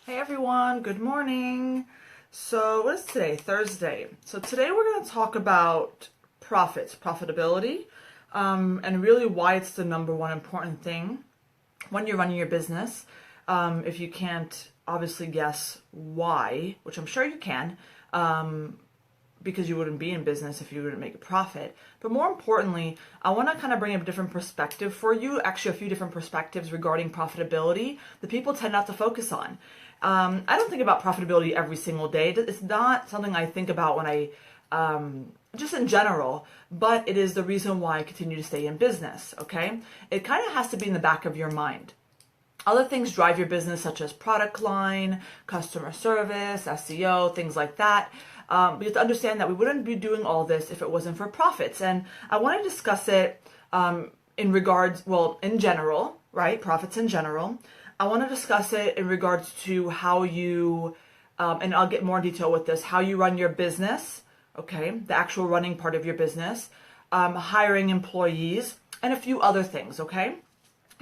Hey everyone, good morning. So what is today? Thursday. So today we're going to talk about profits, profitability, and really why it's the number one important thing when you're running your business. If you can't obviously guess why, which I'm sure you can, because you wouldn't be in business if you wouldn't make a profit. But more importantly, I want to kind of bring up a different perspective for you, actually a few different perspectives regarding profitability that people tend not to focus on. I don't think about profitability every single day. It's not something I think about when just in general, but it is the reason why I continue to stay in business, okay? It kind of has to be in the back of your mind. Other things drive your business, such as product line, customer service, SEO, things like that. But you have to understand that we wouldn't be doing all this if it wasn't for profits. And I want to discuss it in general, right? Profits in general. I want to discuss it in regards to how you, and I'll get more detail with this, how you run your business, okay? The actual running part of your business, hiring employees, and a few other things, okay?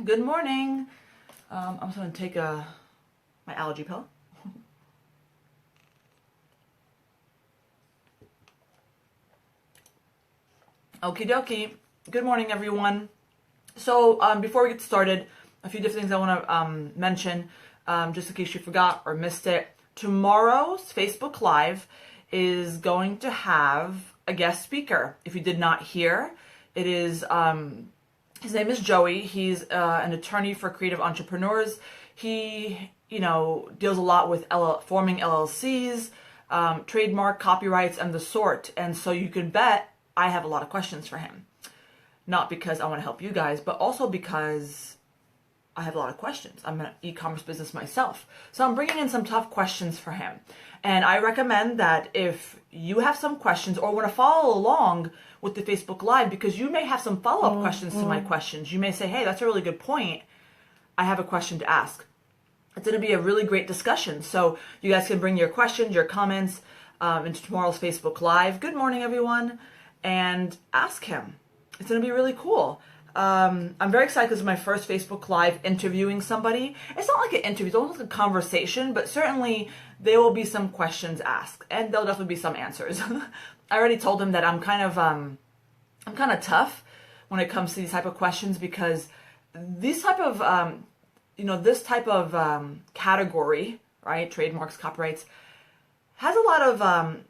Good morning. I'm just going to take my allergy pill. Okie dokie. Good morning, everyone. So before we get started, a few different things I want to mention, just in case you forgot or missed it. Tomorrow's Facebook Live is going to have a guest speaker. If you did not hear, it is, his name is Joey. He's an attorney for creative entrepreneurs. He, deals a lot with forming LLCs, trademark, copyrights, and the sort. And so you can bet I have a lot of questions for him. Not because I want to help you guys, but also because I have a lot of questions. I'm an e-commerce business myself. So I'm bringing in some tough questions for him. And I recommend that if you have some questions or want to follow along with the Facebook Live, because you may have some follow-up questions to my questions. You may say, hey, that's a really good point. I have a question to ask. It's going to be a really great discussion. So you guys can bring your questions, your comments into tomorrow's Facebook Live. Good morning, everyone. And ask him. It's going to be really cool. I'm very excited because it's my first Facebook Live interviewing somebody. It's not like an interview, it's almost like a conversation, but certainly there will be some questions asked, and there'll definitely be some answers. I already told him that I'm kind of tough when it comes to these type of questions, because these type of this type of category, right? Trademarks, copyrights, has a lot of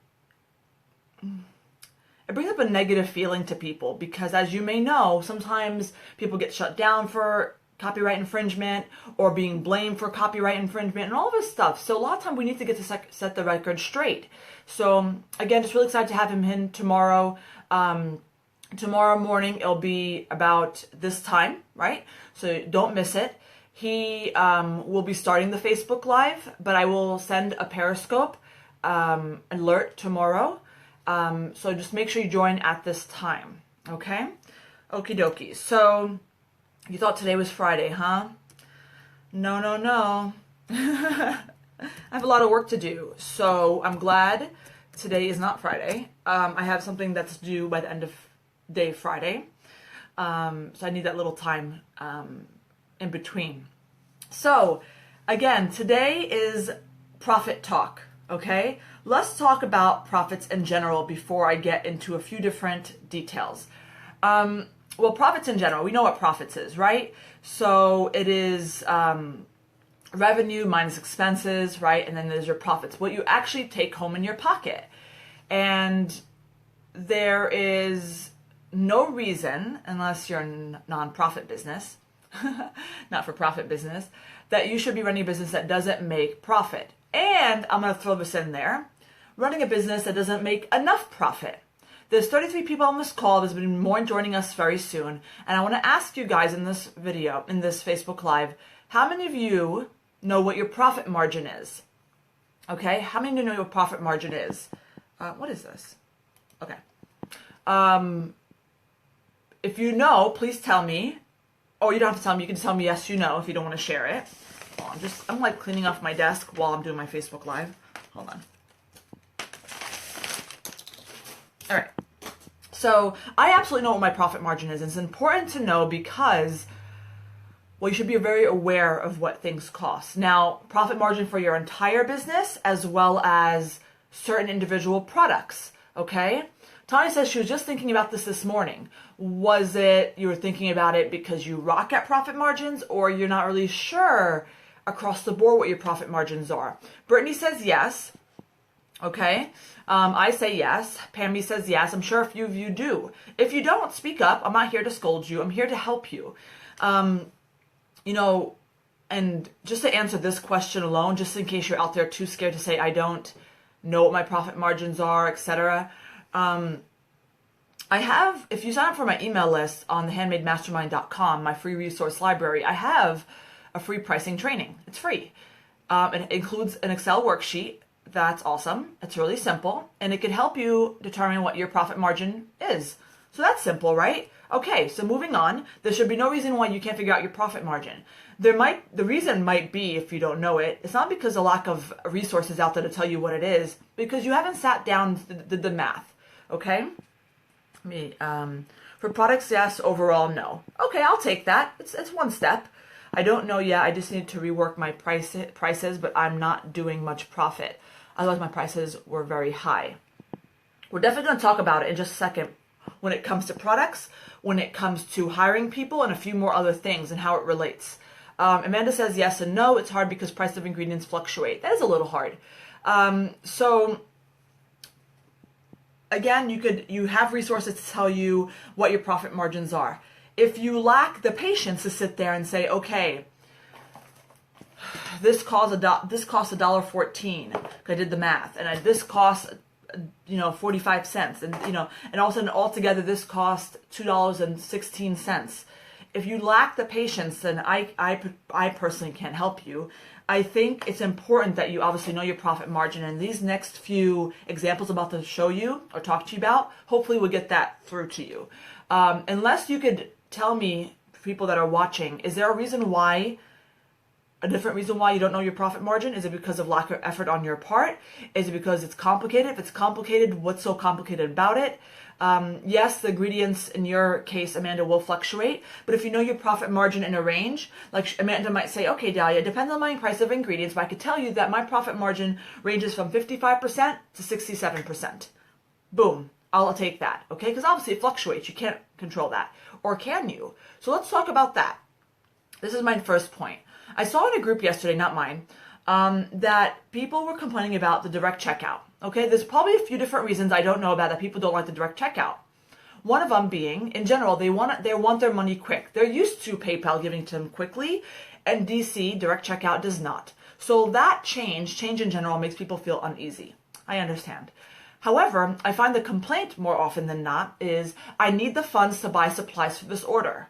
it brings up a negative feeling to people, because as you may know, sometimes people get shut down for copyright infringement or being blamed for copyright infringement and all of this stuff. So a lot of time we need to get to set the record straight. So again, just really excited to have him in tomorrow. Tomorrow morning, it'll be about this time, right? So don't miss it. He will be starting the Facebook Live, but I will send a Periscope alert tomorrow. So just make sure you join at this time, okay? Okie dokie. So you thought today was Friday, huh? No. I have a lot of work to do, so I'm glad today is not Friday. I have something that's due by the end of day Friday, so I need that little time in between. So again, today is profit talk, okay? Let's talk about profits in general before I get into a few different details. Well, profits in general, we know what profits is, right? So it is revenue minus expenses, right? And then there's your profits, what you actually take home in your pocket. And there is no reason, unless you're a non-profit business, not for profit business, that you should be running a business that doesn't make profit. And I'm going to throw this in there, running a business that doesn't make enough profit. There's 33 people on this call. There's been more joining us very soon. And I want to ask you guys in this video, in this Facebook Live, how many of you know what your profit margin is? Okay, how many of you know what profit margin is? What is this? Okay. If you know, please tell me. Or you don't have to tell me. You can tell me yes, you know, if you don't want to share it. I'm like cleaning off my desk while I'm doing my Facebook Live. Hold on. All right. So I absolutely know what my profit margin is. It's important to know because well, you should be very aware of what things cost. Now, profit margin for your entire business as well as certain individual products, okay? Tanya says she was just thinking about this morning. Was it you were thinking about it because you rock at profit margins, or you're not really sure across the board what your profit margins are? Brittany says yes. Okay. I say yes. Pammy says yes. I'm sure a few of you do. If you don't, speak up. I'm not here to scold you. I'm here to help you. You know, and just to answer this question alone, just in case you're out there too scared to say, I don't know what my profit margins are, etc. I have, if you sign up for my email list on thehandmademastermind.com, my free resource library, I have a free pricing training. It's free. It includes an Excel worksheet. That's awesome. It's really simple, and it can help you determine what your profit margin is. So that's simple, right? Okay, so moving on, there should be no reason why you can't figure out your profit margin. The reason might be, if you don't know it, it's not because of lack of resources out there to tell you what it is, because you haven't sat down did the math, okay? For products, yes. Overall, no. Okay, I'll take that. It's one step. I don't know yet. I just need to rework my prices, but I'm not doing much profit. Otherwise, my prices were very high. We're definitely going to talk about it in just a second when it comes to products, when it comes to hiring people, and a few more other things and how it relates. Amanda says yes and no. It's hard because price of ingredients fluctuate. That is a little hard. So again, you have resources to tell you what your profit margins are. If you lack the patience to sit there and say, okay, this costs $1.14. I did the math, and this costs 45 cents, and and all of a sudden altogether this cost $2.16. If you lack the patience, then I personally can't help you. I think it's important that you obviously know your profit margin, and these next few examples I'm about to show you or talk to you about, hopefully we'll get that through to you. Unless you could tell me, people that are watching, is there a different reason why you don't know your profit margin? Is it because of lack of effort on your part? Is it because it's complicated? If it's complicated, what's so complicated about it? Yes, the ingredients in your case, Amanda, will fluctuate, but if you know your profit margin in a range, like Amanda might say, okay, Dahlia, it depends on my price of ingredients, but I could tell you that my profit margin ranges from 55% to 67%. Boom. I'll take that, okay? Because obviously it fluctuates. You can't control that. Or can you? So let's talk about that. This is my first point. I saw in a group yesterday, not mine, that people were complaining about the direct checkout. Okay, there's probably a few different reasons I don't know about that people don't like the direct checkout. One of them being, in general, they want their money quick. They're used to PayPal giving to them quickly, and DC, direct checkout, does not. So that change in general, makes people feel uneasy. I understand. However, I find the complaint more often than not is, I need the funds to buy supplies for this order.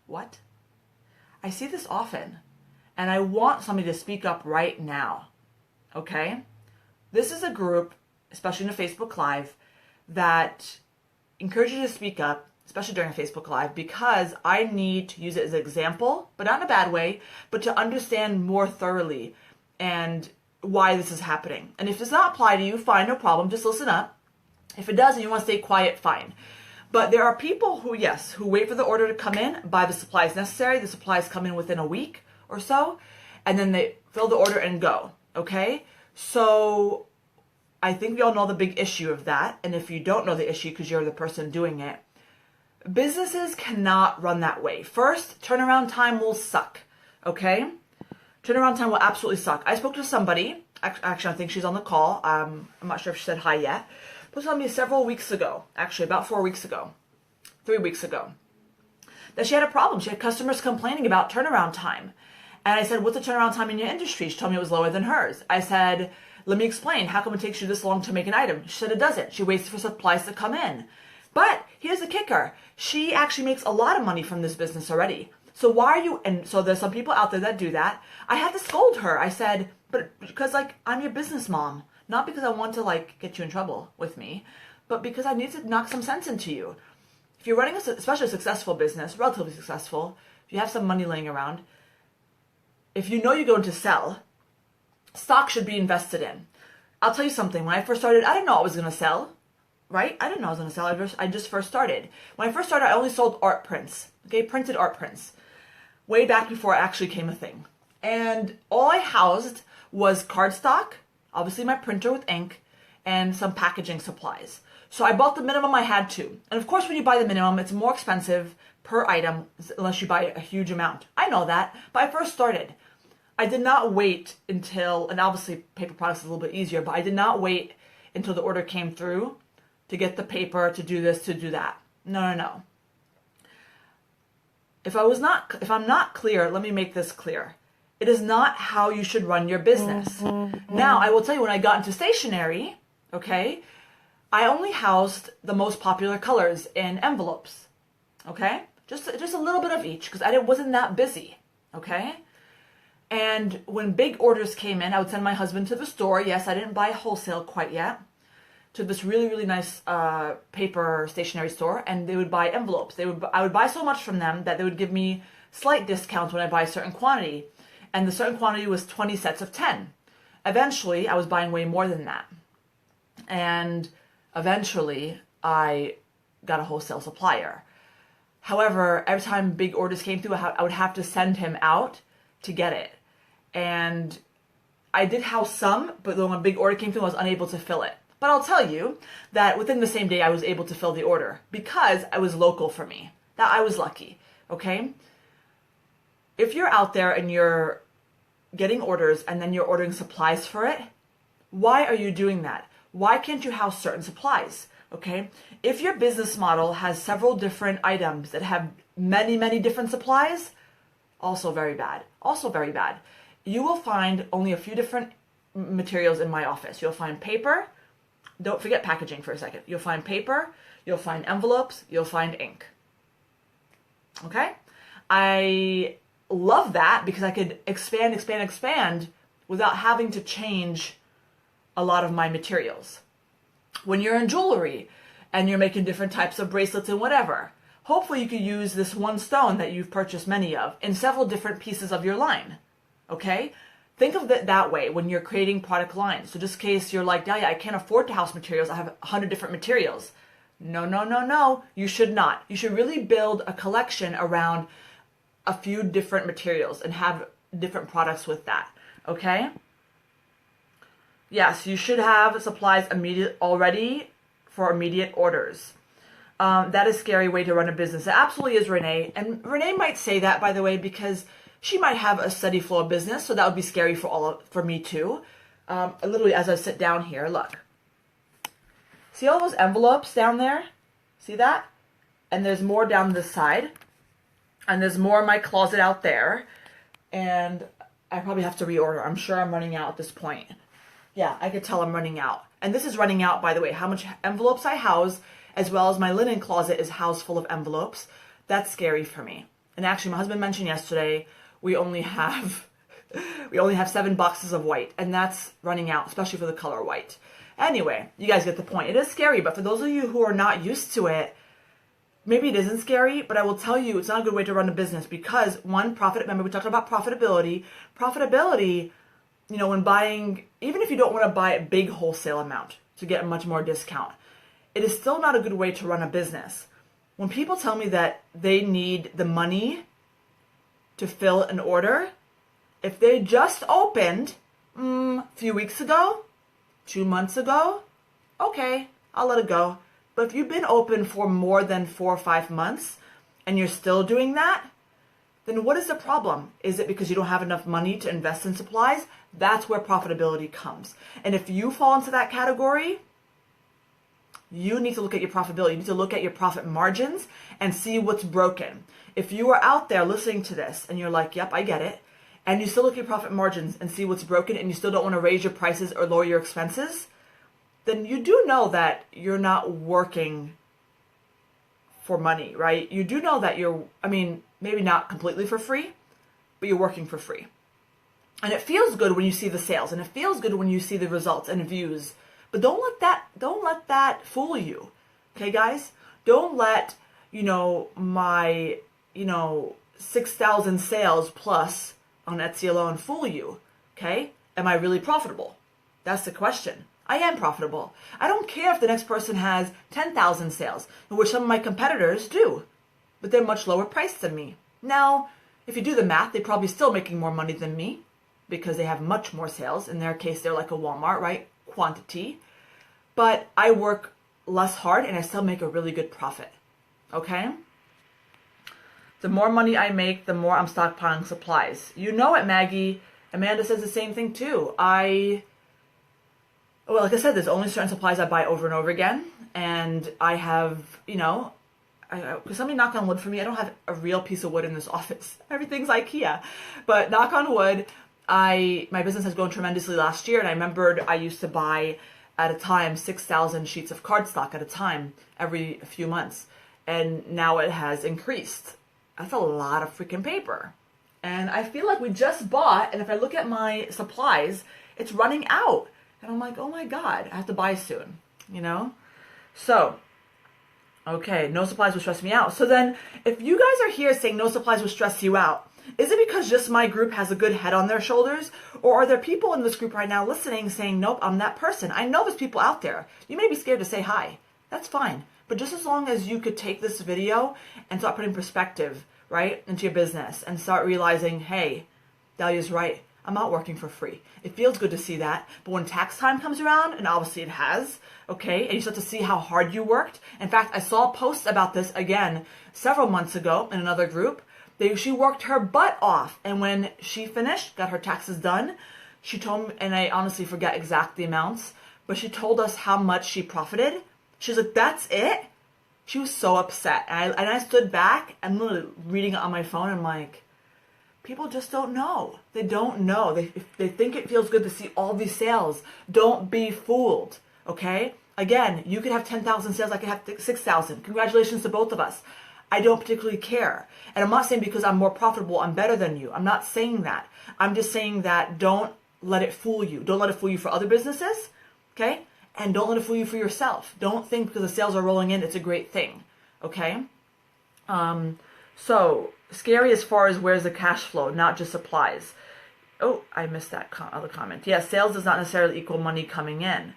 What? I see this often, and I want somebody to speak up right now, okay? This is a group, especially in a Facebook Live, that encourages you to speak up, especially during a Facebook Live, because I need to use it as an example, but not in a bad way, but to understand more thoroughly and why this is happening. And if it does not apply to you, fine, no problem, just listen up. If it does and you want to stay quiet, fine. But there are people who wait for the order to come in, buy the supplies necessary. The supplies come in within a week or so, and then they fill the order and go, okay? So I think we all know the big issue of that. And if you don't know the issue because you're the person doing it, businesses cannot run that way. First, turnaround time will suck, okay? Turnaround time will absolutely suck. I spoke to somebody, actually I think she's on the call. I'm not sure if she said hi yet. But told me several weeks ago, actually about 3 weeks ago, that she had a problem. She had customers complaining about turnaround time. And I said, what's the turnaround time in your industry? She told me it was lower than hers. I said, let me explain. How come it takes you this long to make an item? She said it doesn't. She waits for supplies to come in. But here's the kicker. She actually makes a lot of money from this business already. So why are you, and so there's some people out there that do that. I had to scold her. I said, but because I'm your business mom. Not because I want to get you in trouble with me, but because I need to knock some sense into you. If you're running especially a successful business, relatively successful, if you have some money laying around, if you know you're going to sell, stock should be invested in. I'll tell you something. When I first started, I didn't know I was going to sell. right? I didn't know I was going to sell. I just first started. When I first started, I only sold art prints, okay, printed art prints, way back before it actually came a thing. And all I housed was cardstock, obviously my printer with ink, and some packaging supplies. So I bought the minimum I had to. And of course, when you buy the minimum, it's more expensive per item unless you buy a huge amount. I know that, but I first started. I did not wait until, and obviously paper products is a little bit easier, but I did not wait until the order came through to get the paper, to do this, to do that. No. If I'm not clear, let me make this clear. It is not how you should run your business. Now, I will tell you, when I got into stationery, okay, I only housed the most popular colors in envelopes, okay? Just a little bit of each, because I wasn't that busy, okay? And when big orders came in, I would send my husband to the store. Yes, I didn't buy wholesale quite yet. To this really, really nice paper stationery store, and they would buy envelopes. I would buy so much from them that they would give me slight discounts when I buy a certain quantity. And the certain quantity was 20 sets of 10. Eventually, I was buying way more than that. And eventually, I got a wholesale supplier. However, every time big orders came through, I would have to send him out to get it. And I did house some, but when a big order came through, I was unable to fill it. But I'll tell you that within the same day, I was able to fill the order because I was local for me. That I was lucky, okay? If you're out there and you're getting orders and then you're ordering supplies for it, why are you doing that? Why can't you house certain supplies, okay? If your business model has several different items that have many, many different supplies, also very bad. Also very bad. You will find only a few different materials in my office. You'll find paper. Don't forget packaging for a second. You'll find paper, you'll find envelopes, you'll find ink. Okay? I love that because I could expand without having to change a lot of my materials. When you're in jewelry and you're making different types of bracelets and whatever, hopefully you could use this one stone that you've purchased many of in several different pieces of your line. Okay? Think of it that way when you're creating product lines. So just in case you're like, Dahlia, I can't afford to house materials. I have 100 different materials. No. You should not. You should really build a collection around a few different materials and have different products with that. Okay? Yes, you should have supplies already for immediate orders. That is a scary way to run a business. It absolutely is, Renee. And Renee might say that, by the way, because she might have a steady flow of business, so that would be scary for me too. Literally, as I sit down here, look. See all those envelopes down there? See that? And there's more down this side. And there's more in my closet out there. And I probably have to reorder. I'm sure I'm running out at this point. Yeah, I could tell I'm running out. And this is running out, by the way, how much envelopes I house, as well as my linen closet is housed full of envelopes. That's scary for me. And actually, my husband mentioned yesterday, we only have 7 boxes of white, and that's running out, especially for the color white. Anyway, you guys get the point. It is scary, but for those of you who are not used to it, maybe it isn't scary, but I will tell you it's not a good way to run a business because remember we talked about profitability. Profitability, when buying, even if you don't want to buy a big wholesale amount to get a much more discount, it is still not a good way to run a business. When people tell me that they need the money to fill an order, if they just opened a few weeks ago, 2 months ago, okay, I'll let it go. But if you've been open for more than 4 or 5 months and you're still doing that, then what is the problem? Is it because you don't have enough money to invest in supplies? That's where profitability comes. And if you fall into that category, you need to look at your profitability. You need to look at your profit margins and see what's broken. If you are out there listening to this and you're like, yep, I get it, and you still look at your profit margins and see what's broken and you still don't want to raise your prices or lower your expenses, then you do know that you're not working for money, right? You do know that maybe not completely for free, but you're working for free. And it feels good when you see the sales, and it feels good when you see the results and views. But don't let that fool you. Okay, guys? Don't let, my 6,000 sales plus on Etsy alone fool you. Okay? Am I really profitable? That's the question. I am profitable. I don't care if the next person has 10,000 sales, which some of my competitors do, but they're much lower priced than me. Now, if you do the math, they're probably still making more money than me because they have much more sales. In their case, they're like a Walmart, right? Quantity. But I work less hard and I still make a really good profit. Okay? The more money I make, the more I'm stockpiling supplies. You know it, Maggie. Amanda says the same thing too. Like I said, there's only certain supplies I buy over and over again. And I have, could somebody knock on wood for me? I don't have a real piece of wood in this office. Everything's IKEA. But knock on wood, my business has grown tremendously last year. And I remembered I used to buy at a time 6,000 sheets of cardstock at a time every few months. And now it has increased. That's a lot of freaking paper. And I feel like we just bought, and if I look at my supplies, it's running out. And I'm like, oh my God, I have to buy soon, So, okay, no supplies will stress me out. So then, if you guys are here saying no supplies will stress you out, is it because just my group has a good head on their shoulders? Or are there people in this group right now listening saying, nope, I'm that person? I know there's people out there. You may be scared to say hi. That's fine. But just as long as you could take this video and start putting perspective, right, into your business and start realizing, hey, Dahlia's right. I'm not working for free. It feels good to see that. But when tax time comes around, and obviously it has, okay, and you start to see how hard you worked. In fact, I saw a post about this again several months ago in another group. She worked her butt off. And when she finished, got her taxes done, she told me, and I honestly forget exact the amounts, but she told us how much she profited. She was like, that's it? She was so upset. And I stood back and literally reading it on my phone. And I'm like, people just don't know. They don't know. They think it feels good to see all these sales. Don't be fooled, okay? Again, you could have 10,000 sales. I could have 6,000. Congratulations to both of us. I don't particularly care. And I'm not saying because I'm more profitable, I'm better than you. I'm not saying that. I'm just saying that don't let it fool you. Don't let it fool you for other businesses, okay? And don't let it fool you for yourself. Don't think because the sales are rolling in, it's a great thing, okay? So, scary as far as where's the cash flow, not just supplies. Oh, I missed that other comment. Yeah, sales does not necessarily equal money coming in.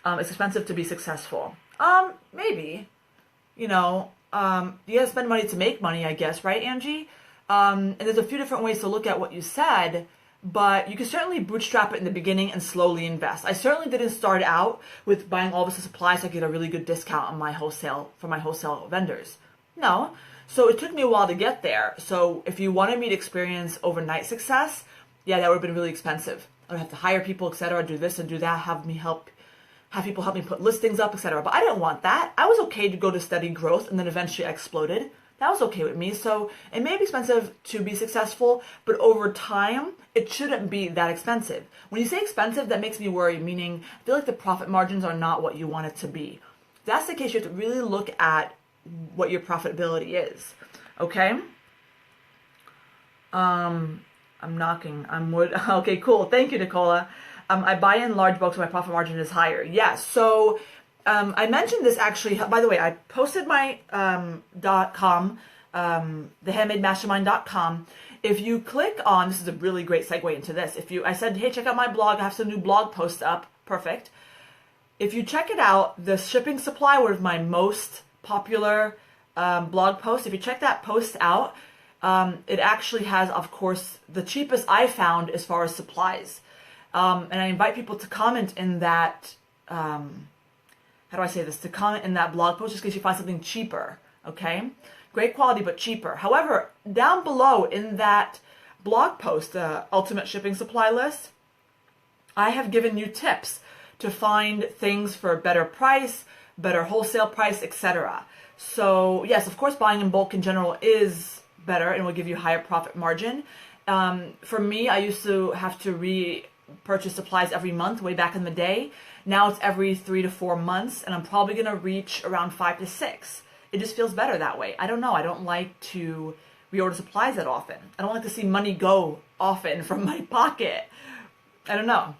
It's expensive to be successful. Maybe. You gotta spend money to make money, I guess, right, Angie? And there's a few different ways to look at what you said, but you can certainly bootstrap it in the beginning and slowly invest. I certainly didn't start out with buying all this supplies so I get a really good discount on my wholesale from my wholesale vendors. No. So it took me a while to get there. So if you wanted me to experience overnight success, yeah, that would have been really expensive. I would have to hire people, etc., do this and do that, have people help me put listings up, etc. But I didn't want that. I was okay to go to steady growth, and then eventually I exploded. That was okay with me. So it may be expensive to be successful, but over time, it shouldn't be that expensive. When you say expensive, that makes me worry, meaning I feel like the profit margins are not what you want it to be. If that's the case, you have to really look at what your profitability is. Okay? I'm knocking on wood. Okay, cool. Thank you, Nicola. I buy in large bulks, so my profit margin is higher. Yes. So I mentioned this actually. By the way, I posted my .com, thehandmademastermind.com. If you click on, this is a really great segue into this. I said, hey, check out my blog. I have some new blog posts up. Perfect. If you check it out, the shipping supply was my most popular blog post. If you check that post out, it actually has, of course, the cheapest I found as far as supplies. And I invite people to comment in that, to comment in that blog post just in case you find something cheaper, okay? Great quality, but cheaper. However, down below in that blog post, the Ultimate Shipping Supply List, I have given you tips to find things for a better price, better wholesale price, etc. So, yes, of course, buying in bulk in general is better and will give you higher profit margin. For me, I used to have to purchase supplies every month way back in the day. Now it's every 3 to 4 months, and I'm probably going to reach around 5 to 6. It just feels better that way. I don't know. I don't like to reorder supplies that often. I don't like to see money go often from my pocket. I don't know.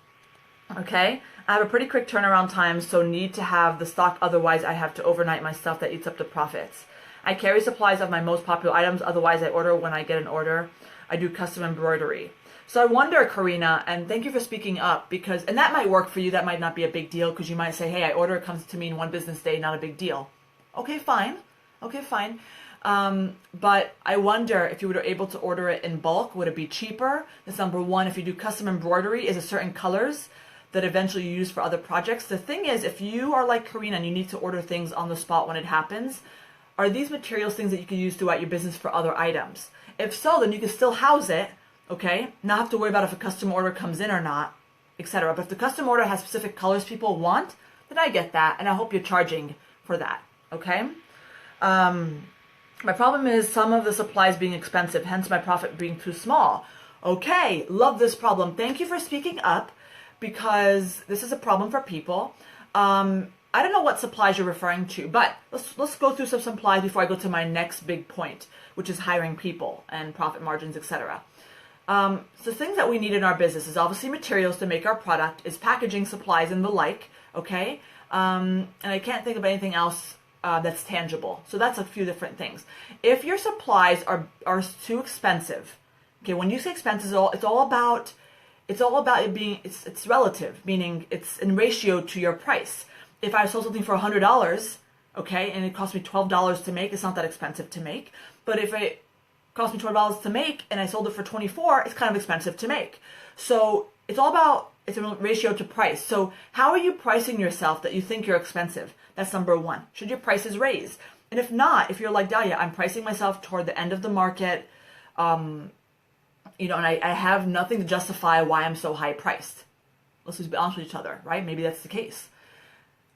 Okay? I have a pretty quick turnaround time, so need to have the stock. Otherwise, I have to overnight my stuff that eats up the profits. I carry supplies of my most popular items. Otherwise, I order when I get an order. I do custom embroidery. So I wonder, Karina, and thank you for speaking up, because, and that might work for you. That might not be a big deal because you might say, hey, I order, it comes to me in 1 business day, not a big deal. Okay, fine. Okay, fine. But I wonder if you were able to order it in bulk, would it be cheaper? That's number one. If you do custom embroidery, is it certain colors that eventually you use for other projects? The thing is, if you are like Karina and you need to order things on the spot when it happens, are these materials things that you can use throughout your business for other items? If so, then you can still house it, okay? Not have to worry about if a custom order comes in or not, etc. But if the custom order has specific colors people want, then I get that, and I hope you're charging for that, okay? My problem is some of the supplies being expensive, hence my profit being too small. Okay, love this problem. Thank you for speaking up, because this is a problem for people. I don't know what supplies you're referring to, but let's go through some supplies before I go to my next big point, which is hiring people and profit margins, etc. So things that we need in our business is obviously materials to make our product, is packaging supplies and the like, okay? And I can't think of anything else that's tangible. So that's a few different things. If your supplies are too expensive, okay, when you say expensive, it's all about it being, it's relative, meaning it's in ratio to your price. If I sold something for $100, okay, and it cost me $12 to make, it's not that expensive to make. But if it cost me $12 to make and I sold it for $24, it's kind of expensive to make. So it's all about, it's a ratio to price. So how are you pricing yourself that you think you're expensive? That's number one. Should your prices raise? And if not, if you're like Dahlia, I'm pricing myself toward the end of the market, and I have nothing to justify why I'm so high priced. Let's just be honest with each other, right? Maybe that's the case.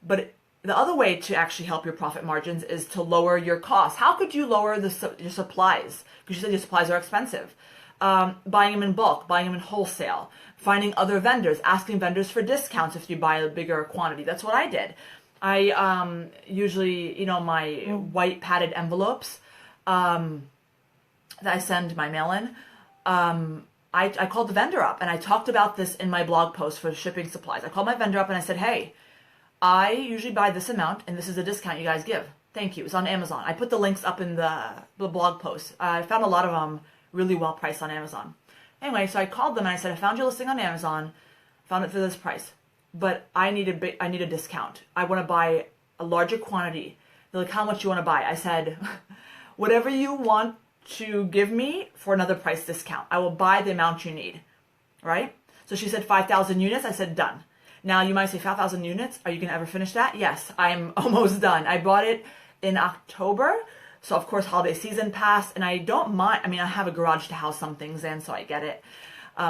But the other way to actually help your profit margins is to lower your costs. How could you lower your supplies? Because you said your supplies are expensive. Buying them in bulk, buying them in wholesale, finding other vendors, asking vendors for discounts if you buy a bigger quantity. That's what I did. I usually, my white padded envelopes that I send my mail in, I called the vendor up and I talked about this in my blog post for shipping supplies. I called my vendor up and I said, hey, I usually buy this amount and this is a discount you guys give. Thank you. It's on Amazon. I put the links up in the blog post. I found a lot of them really well priced on Amazon. Anyway, so I called them and I said, I found your listing on Amazon, found it for this price, but I need a discount. I want to buy a larger quantity. They're like, how much you want to buy? I said, whatever you want to give me for another price discount. I will buy the amount you need, right? So she said 5,000 units. I said, done. Now you might say 5,000 units. Are you going to ever finish that? Yes, I'm almost done. I bought it in October. So of course, holiday season passed and I don't mind. I mean, I have a garage to house some things in, so I get it.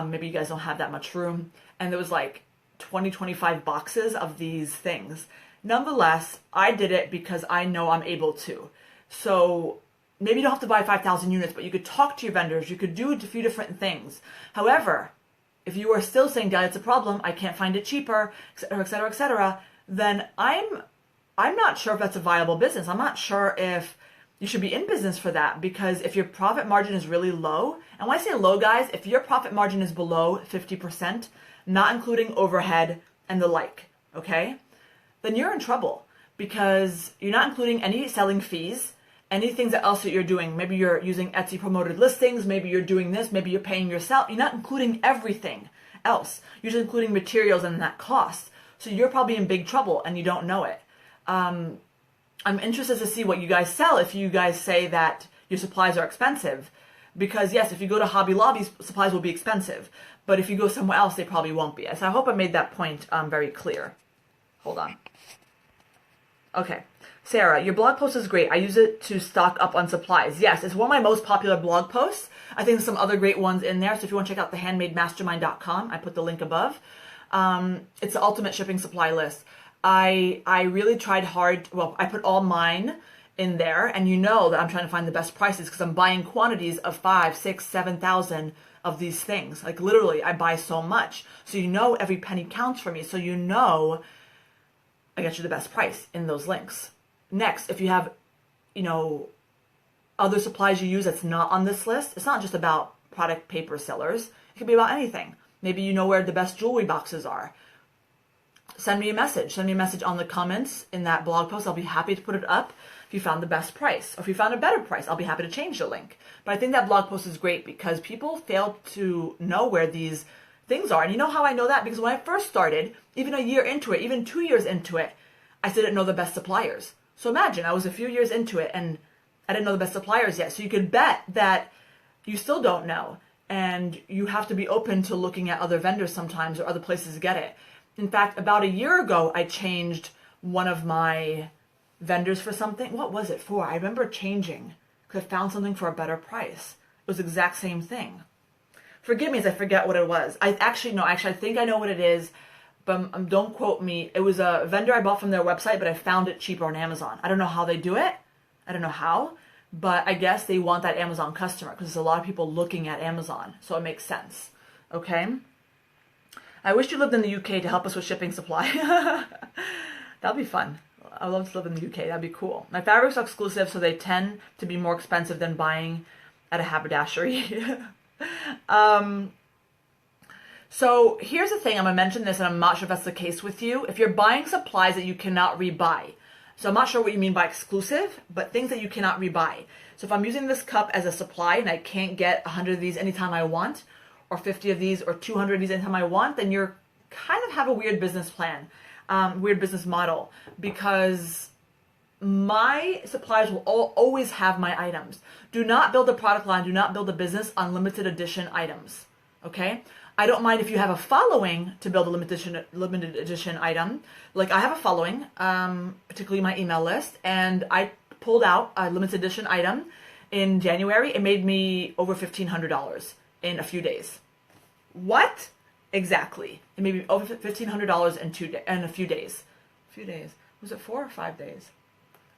Maybe you guys don't have that much room. And there was like 25 boxes of these things. Nonetheless, I did it because I know I'm able to. So maybe you don't have to buy 5,000 units, but you could talk to your vendors. You could do a few different things. However, if you are still saying, Dad, it's a problem, I can't find it cheaper, et cetera, then I'm not sure if that's a viable business. I'm not sure if you should be in business for that, because if your profit margin is really low, and when I say low, guys, if your profit margin is below 50%, not including overhead and the like, okay, then you're in trouble because you're not including any selling fees, anything else that you're doing. Maybe you're using Etsy promoted listings, maybe you're doing this, maybe you're paying yourself. You're not including everything else. You're just including materials and that cost. So you're probably in big trouble and you don't know it. I'm interested to see what you guys sell if you guys say that your supplies are expensive. Because yes, if you go to Hobby Lobby, supplies will be expensive. But if you go somewhere else, they probably won't be. So I hope I made that point very clear. Hold on. Okay. Sarah, your blog post is great. I use it to stock up on supplies. Yes, it's one of my most popular blog posts. I think there's some other great ones in there. So if you want to check out thehandmademastermind.com, I put the link above. It's the ultimate shipping supply list. I really tried hard. Well, I put all mine in there, and you know that I'm trying to find the best prices because I'm buying quantities of 5, 6, 7,000 of these things. Like literally, I buy so much. So you know every penny counts for me. So you know I get you the best price in those links. Next, if you have, other supplies you use that's not on this list, it's not just about product paper sellers. It could be about anything. Maybe you know where the best jewelry boxes are. Send me a message. Send me a message on the comments in that blog post. I'll be happy to put it up if you found the best price, or if you found a better price, I'll be happy to change the link. But I think that blog post is great because people fail to know where these things are. And you know how I know that? Because when I first started, even a year into it, even 2 years into it, I still didn't know the best suppliers. So imagine, I was a few years into it and I didn't know the best suppliers yet. So you could bet that you still don't know. And you have to be open to looking at other vendors sometimes or other places to get it. In fact, about a year ago, I changed one of my vendors for something. What was it for? I remember changing because I found something for a better price. It was the exact same thing. Forgive me as I forget what it was. I think I know what it is, but don't quote me. It was a vendor I bought from their website, but I found it cheaper on Amazon. I don't know how they do it. I don't know how, but I guess they want that Amazon customer because there's a lot of people looking at Amazon. So it makes sense. Okay. I wish you lived in the UK to help us with shipping supply. That'd be fun. I'd love to live in the UK. That'd be cool. My fabrics are exclusive, so they tend to be more expensive than buying at a haberdashery. So here's the thing. I'm going to mention this, and I'm not sure if that's the case with you. If you're buying supplies that you cannot rebuy, so I'm not sure what you mean by exclusive, but things that you cannot rebuy. So if I'm using this cup as a supply and I can't get 100 of these anytime I want, or 50 of these, or 200 of these anytime I want, then you're kind of have a weird business plan, weird business model, because my suppliers will always have my items. Do not build a product line, do not build a business on limited edition items, okay? I don't mind if you have a following to build a limited edition item. Like I have a following, particularly my email list, and I pulled out a limited edition item in January. It made me over $1,500 in a few days. What? Exactly. It made me over $1,500 in a few days. A few days. Was it 4 or 5 days?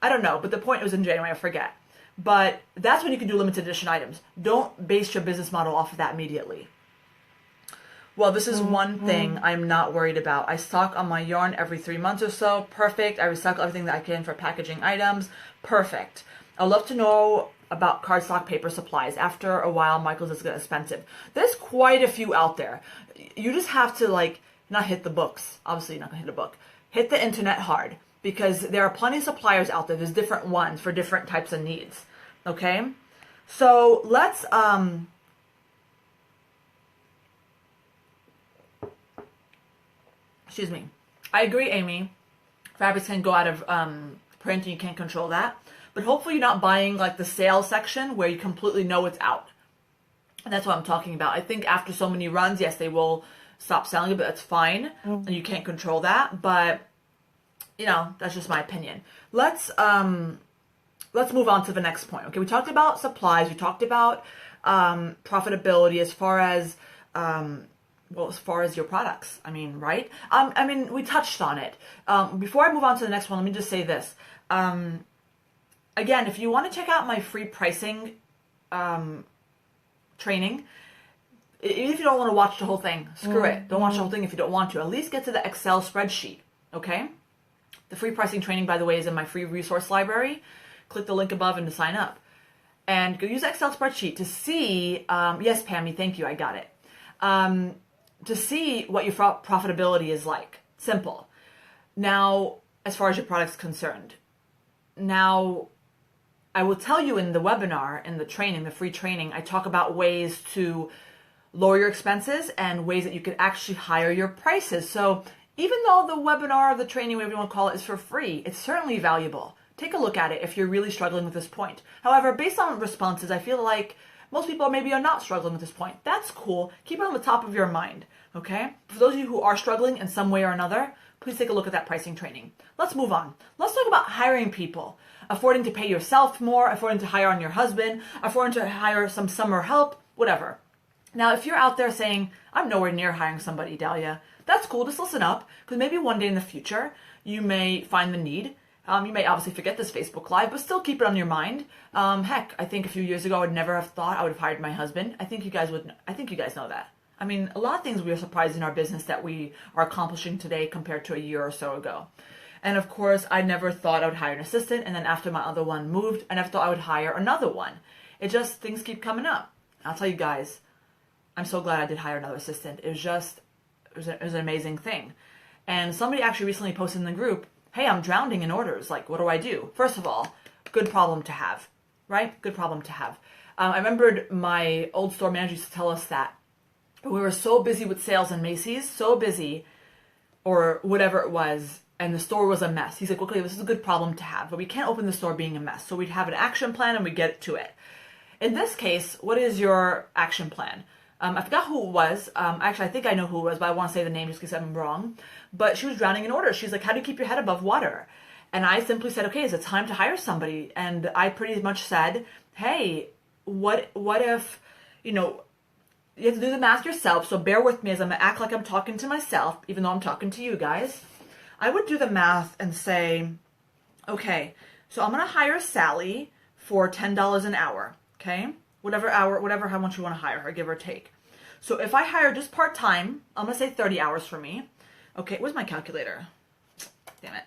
I don't know, but the point was in January, I forget. But that's when you can do limited edition items. Don't base your business model off of that immediately. Well, this is one thing I'm not worried about. I stock on my yarn every 3 months or so. Perfect. I recycle everything that I can for packaging items. Perfect. I'd love to know about cardstock paper supplies. After a while, Michael's is expensive. There's quite a few out there. You just have to not hit the books. Obviously, you're not going to hit a book. Hit the internet hard because there are plenty of suppliers out there. There's different ones for different types of needs. Okay? So let's... Excuse me. I agree, Amy. Fabrics can go out of print and you can't control that. But hopefully you're not buying the sale section where you completely know it's out. And that's what I'm talking about. I think after so many runs, yes, they will stop selling it, but that's fine. And you can't control that. But, that's just my opinion. Let's move on to the next point. Okay, we talked about supplies. We talked about profitability as far as your products, right? We touched on it. Before I move on to the next one, let me just say this. Again, if you want to check out my free pricing training, even if you don't want to watch the whole thing, screw it. Don't watch the whole thing if you don't want to. At least get to the Excel spreadsheet, okay? The free pricing training, by the way, is in my free resource library. Click the link above and to sign up. And go use the Excel spreadsheet to see, yes, Pammy, thank you, I got it. To see what your profitability is like. Simple. Now, as far as your product's concerned. Now, I will tell you in the webinar, in the training, the free training, I talk about ways to lower your expenses and ways that you can actually higher your prices. So even though the webinar, the training, whatever you want to call it, is for free, it's certainly valuable. Take a look at it if you're really struggling with this point. However, based on responses, I feel like most people maybe are not struggling at this point. That's cool. Keep it on the top of your mind, okay? For those of you who are struggling in some way or another, please take a look at that pricing training. Let's move on. Let's talk about hiring people. Affording to pay yourself more, affording to hire on your husband, affording to hire some summer help, whatever. Now, if you're out there saying, I'm nowhere near hiring somebody, Dahlia, that's cool. Just listen up, because maybe one day in the future, you may find the need. You may obviously forget this Facebook Live, but still keep it on your mind. Heck, I think a few years ago, I would never have thought I would have hired my husband. I think you guys know that. A lot of things we are surprised in our business that we are accomplishing today compared to a year or so ago. And of course, I never thought I would hire an assistant. And then after my other one moved, I never thought I would hire another one. It just, things keep coming up. I'll tell you guys, I'm so glad I did hire another assistant. It was an amazing thing. And somebody actually recently posted in the group, hey, I'm drowning in orders. What do I do? First of all, good problem to have, right? Good problem to have. I remembered my old store manager used to tell us that we were so busy with sales in Macy's, so busy, or whatever it was, and the store was a mess. He's like, okay, this is a good problem to have, but we can't open the store being a mess. So we'd have an action plan and we get to it. In this case, what is your action plan? I forgot who it was. Actually, I think I know who it was, but I want to say the name just because I'm wrong. But she was drowning in orders. She's like, how do you keep your head above water? And I simply said, okay, is it time to hire somebody? And I pretty much said, hey, what if, you have to do the math yourself. So bear with me as I'm going to act like I'm talking to myself, even though I'm talking to you guys. I would do the math and say, okay, so I'm going to hire Sally for $10 an hour, okay? How much you want to hire her, give or take. So if I hire just part-time, I'm going to say 30 hours for me. Okay, where's my calculator? Damn it.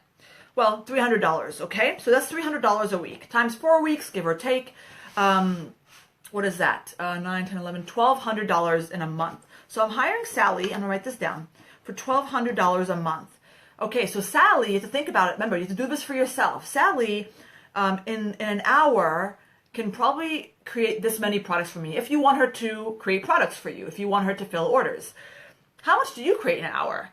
Well, $300, okay? So that's $300 a week. Times 4 weeks, give or take. What is that? 9, 10, 11, $1,200 in a month. So I'm hiring Sally, I'm going to write this down, for $1,200 a month. Okay, so Sally, you have to think about it. Remember, you have to do this for yourself. Sally, in an hour, can probably create this many products for me. If you want her to create products for you, if you want her to fill orders. How much do you create in an hour?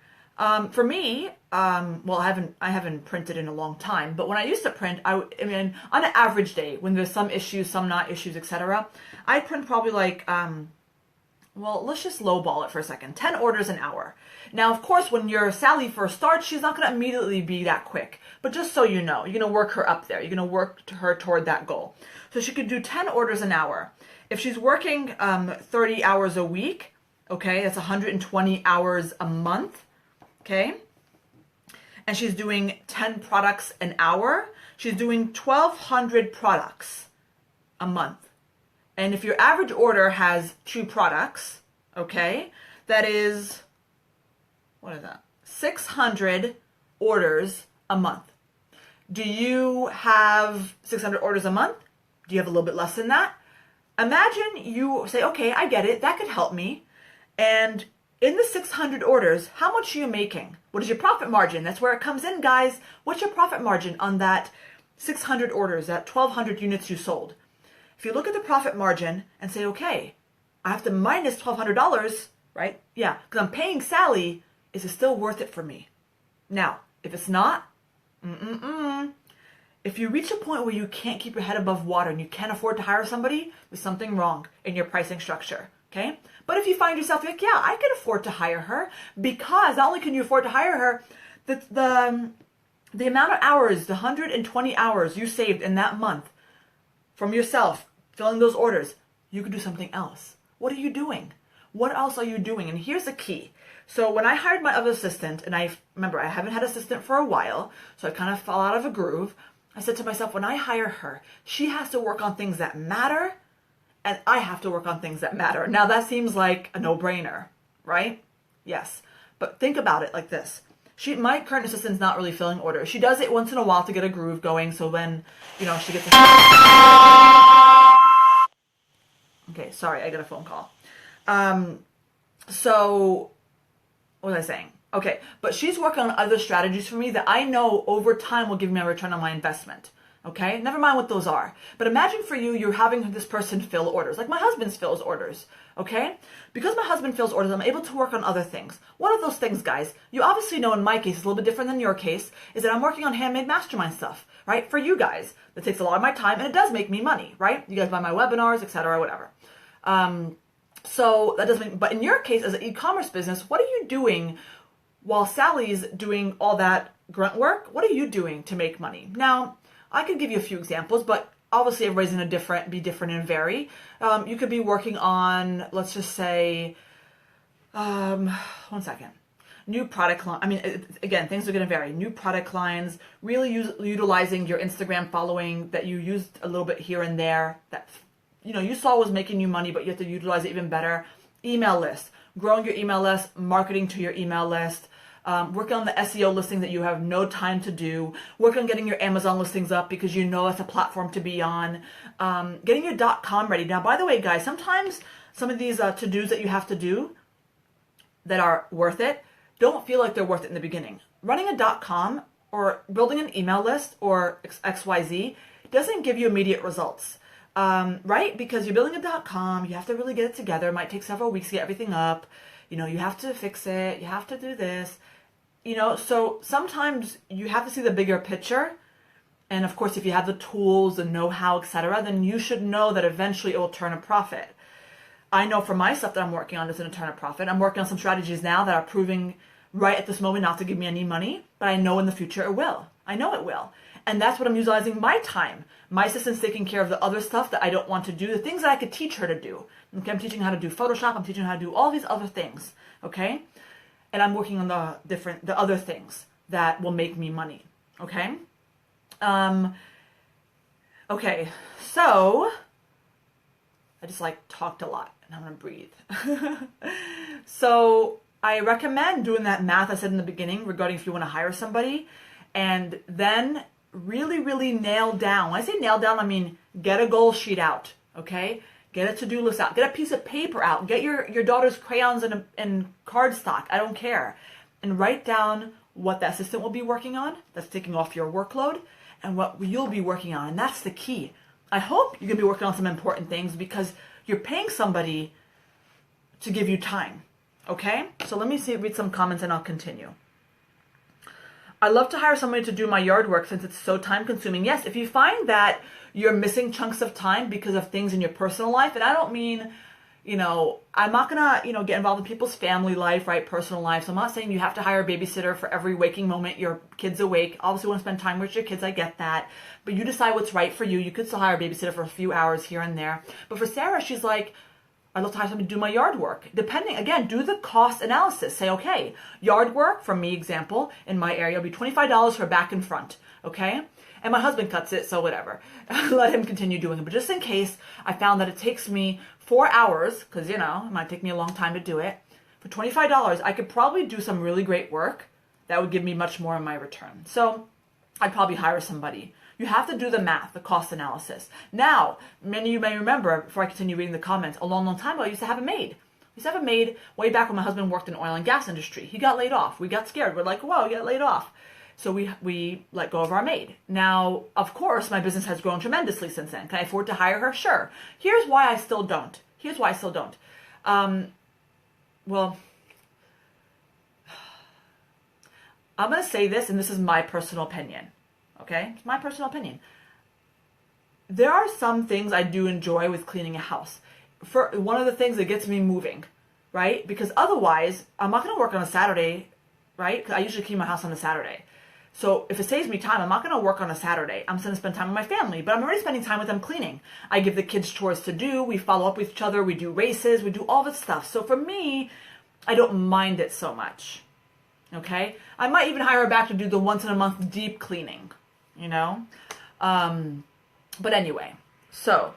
For me, well, I haven't printed in a long time, but when I used to print, I mean, on an average day, when there's some issues, some not issues, etc., I print probably like, well, let's just lowball it for a second, 10 orders an hour. Now, of course, when your Sally first starts, she's not going to immediately be that quick. But just so you know, you're going to work her up there. You're going to work her toward that goal. So she could do 10 orders an hour. If she's working 30 hours a week, okay, that's 120 hours a month, okay? And she's doing 10 products an hour. She's doing 1,200 products a month. And if your average order has 2 products, okay, that is, what is that? 600 orders a month. Do you have 600 orders a month? Do you have a little bit less than that? Imagine you say, okay, I get it. That could help me. And in the 600 orders, how much are you making? What is your profit margin? That's where it comes in, guys. What's your profit margin on that 600 orders, that 1,200 units you sold? If you look at the profit margin and say, okay, I have to minus $1,200, right? Yeah, because I'm paying Sally. Is it still worth it for me? Now, if it's not, if you reach a point where you can't keep your head above water and you can't afford to hire somebody, there's something wrong in your pricing structure, okay? But if you find yourself like, yeah, I can afford to hire her, because not only can you afford to hire her, the amount of hours, the 120 hours you saved in that month from yourself, filling those orders, you could do something else. What are you doing? What else are you doing? And here's the key. So when I hired my other assistant, and I haven't had an assistant for a while, so I kind of fell out of a groove. I said to myself, when I hire her, she has to work on things that matter, and I have to work on things that matter. Now that seems like a no-brainer, right? Yes. But think about it like this. My current assistant's not really filling orders. She does it once in a while to get a groove going, so then, she gets Okay, sorry, I got a phone call. So, what was I saying? Okay, but she's working on other strategies for me that I know over time will give me a return on my investment. Okay, never mind what those are. But imagine for you, you're having this person fill orders, like my husband fills orders. Okay, because my husband fills orders, I'm able to work on other things. One of those things, guys, you obviously know in my case, it's a little bit different than your case, is that I'm working on handmade mastermind stuff, right? For you guys, that takes a lot of my time, and it does make me money, right? You guys buy my webinars, etc., whatever. So that doesn't mean, but in your case, as an e-commerce business, what are you doing while Sally's doing all that grunt work? What are you doing to make money? Now, I could give you a few examples, but obviously everybody's going to be different and vary. You could be working on, let's just say, 1 second. New product line. I mean, again, things are going to vary. New product lines, really utilizing your Instagram following that you used a little bit here and there that you saw was making you money, but you have to utilize it even better. Email list, growing your email list, marketing to your email list, working on the SEO listing that you have no time to do, work on getting your Amazon listings up because you know it's a platform to be on, getting your .com ready. Now, by the way, guys, sometimes some of these to-dos that you have to do that are worth it don't feel like they're worth it in the beginning. Running a .com or building an email list or XYZ doesn't give you immediate results, right? Because you're building a .com, you have to really get it together. It might take several weeks to get everything up. You have to fix it. You have to do this. So sometimes you have to see the bigger picture. And of course, if you have the tools, the know-how, etc., then you should know that eventually it will turn a profit. I know for my stuff that I'm working on isn't a turn a profit. I'm working on some strategies now that are proving right at this moment not to give me any money, but I know in the future it will. I know it will. And that's what I'm utilizing my time. My assistant's taking care of the other stuff that I don't want to do, the things that I could teach her to do. Okay, I'm teaching her how to do Photoshop. I'm teaching her how to do all these other things. Okay? And I'm working on the other things that will make me money. Okay? Okay, so I just talked a lot and I'm gonna breathe. So I recommend doing that math I said in the beginning regarding if you want to hire somebody, and then really, really nail down. When I say nail down, I mean get a goal sheet out, okay? Get a to-do list out. Get a piece of paper out. Get your daughter's crayons and cardstock. I don't care. And write down what the assistant will be working on. That's taking off your workload. And what you'll be working on. And that's the key. I hope you're going to be working on some important things because you're paying somebody to give you time. Okay? So let me read some comments and I'll continue. I love to hire somebody to do my yard work since it's so time consuming. Yes, if you find that you're missing chunks of time because of things in your personal life, and I don't mean, I'm not gonna, get involved in people's family life, right? Personal life. So I'm not saying you have to hire a babysitter for every waking moment your kid's awake. Obviously, you want to spend time with your kids. I get that. But you decide what's right for you. You could still hire a babysitter for a few hours here and there. But for Sarah, she's like, I'd love to hire somebody to do my yard work. Depending, again, do the cost analysis. Say, okay, yard work, for me, example, in my area, will be $25 for back and front, okay? And my husband cuts it, so whatever. Let him continue doing it. But just in case, I found that it takes me 4 hours, because, it might take me a long time to do it. For $25, I could probably do some really great work that would give me much more in my return. So I'd probably hire somebody. You have to do the math, the cost analysis. Now, many of you may remember, before I continue reading the comments, a long, long time ago, I used to have a maid. I used to have a maid way back when my husband worked in oil and gas industry. He got laid off. We got scared. We're like, whoa, you got laid off. So we let go of our maid. Now, of course, my business has grown tremendously since then. Can I afford to hire her? Sure. Here's why I still don't. Well, I'm going to say this, and this is my personal opinion. Okay? It's my personal opinion. There are some things I do enjoy with cleaning a house. For one of the things that gets me moving, right? Because otherwise, I'm not going to work on a Saturday, right? Because I usually clean my house on a Saturday. So if it saves me time, I'm not going to work on a Saturday. I'm going to spend time with my family, but I'm already spending time with them cleaning. I give the kids chores to do. We follow up with each other. We do races. We do all this stuff. So for me, I don't mind it so much. Okay? I might even hire her back to do the once in a month deep cleaning, But anyway, so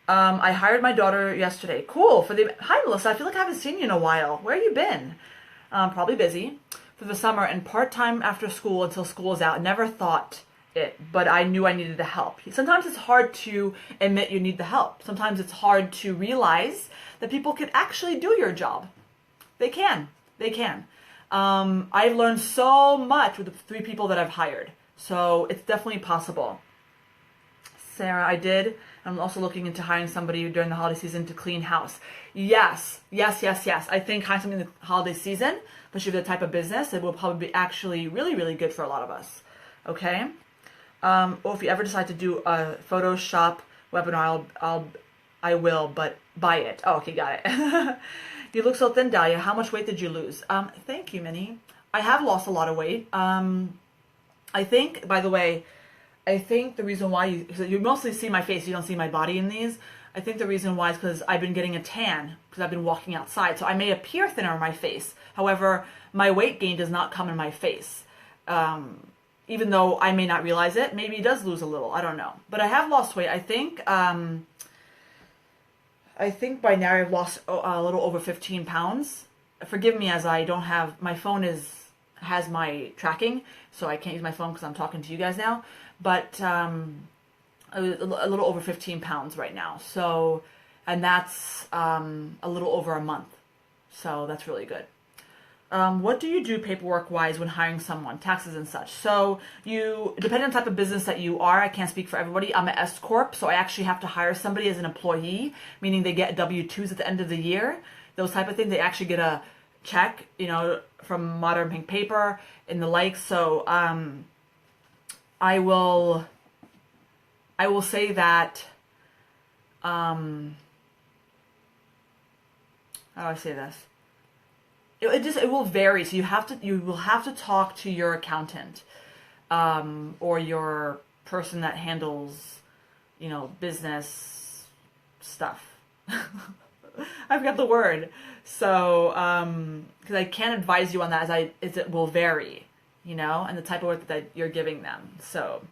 I hired my daughter yesterday. Cool. Hi, Melissa. I feel like I haven't seen you in a while. Where have you been? Probably busy. For the summer and part-time after school until school is out. Never thought it, but I knew I needed the help. Sometimes it's hard to admit you need the help. Sometimes it's hard to realize that people can actually do your job. They can. I've learned so much with the 3 people that I've hired. So it's definitely possible. Sarah, I did. I'm also looking into hiring somebody during the holiday season to clean house. Yes. I think hiring somebody in the holiday season, especially for the type of business, it will probably be actually really, really good for a lot of us. Okay? Or if you ever decide to do a Photoshop webinar, I will, but buy it. Oh, okay, got it. You look so thin, Dahlia. How much weight did you lose? Thank you, Minnie. I have lost a lot of weight. I think, by the way, the reason why you mostly see my face, you don't see my body in these. I think the reason why is because I've been getting a tan because I've been walking outside. So I may appear thinner on my face. However, my weight gain does not come in my face. Even though I may not realize it, maybe it does lose a little. I don't know. But I have lost weight. I think by now I've lost a little over 15 pounds. Forgive me as I don't have, my phone has my tracking, so I can't use my phone because I'm talking to you guys now. But a little over 15 pounds right now. So, and that's a little over a month. So that's really good. what do you do paperwork-wise when hiring someone, taxes and such? So depending on the type of business that you are, I can't speak for everybody. I'm an S Corp, so I actually have to hire somebody as an employee, meaning they get W-2s at the end of the year, those type of things. They actually get a check, from Modern Pink Paper and the like. So I will say that, how do I say this? It will vary. So you will have to talk to your accountant, or your person that handles, business stuff. I've got the word. So, because I can't advise you on that, as it will vary, and the type of work that you're giving them. So,